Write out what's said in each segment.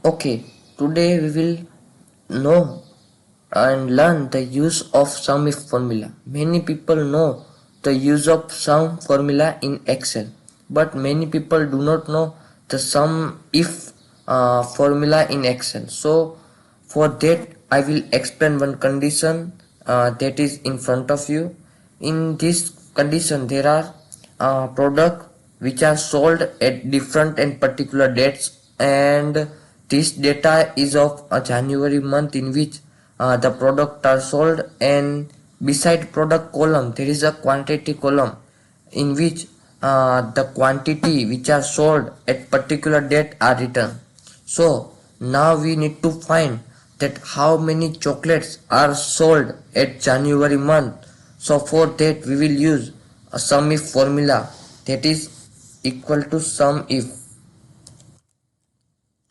Okay, today we will know and learn the use of sumif formula. Many people know the use of sum formula in Excel, but many people do not know the sum if formula in Excel. So for that I will explain one condition that is in front of you. In this condition there are products which are sold at different and particular dates, and this data is of a January month in which the product are sold, and beside product column there is a quantity column in which the quantity which are sold at particular date are written. So now we need to find that how many chocolates are sold at January month. So for that we will use a sum if formula, that is equal to sum if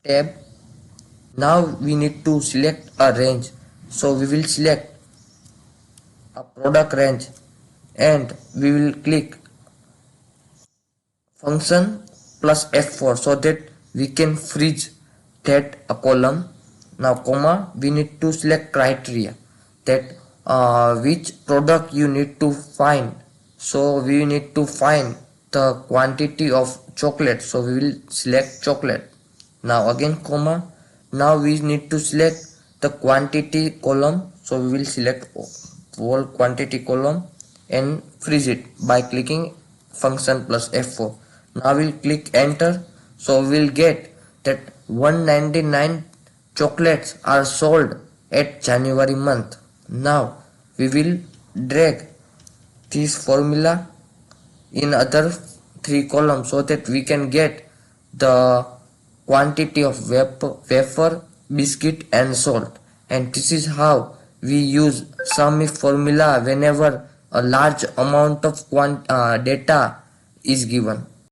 tab. Now we need to select a range, so we will select a product range and we will click function plus F4 so that we can freeze that a column. Now comma, we need to select criteria, that which product you need to find. So we need to find the quantity of chocolate, so we will select chocolate. Now again comma, now we need to select the quantity column, so we will select whole quantity column and freeze it by clicking function plus F4. Now we'll click enter, so we'll get that 199 chocolates are sold at January month. Now we will drag this formula in other three columns so that we can get the quantity of wafer, biscuit and salt. And this is how we use sum if formula whenever a large amount of data is given.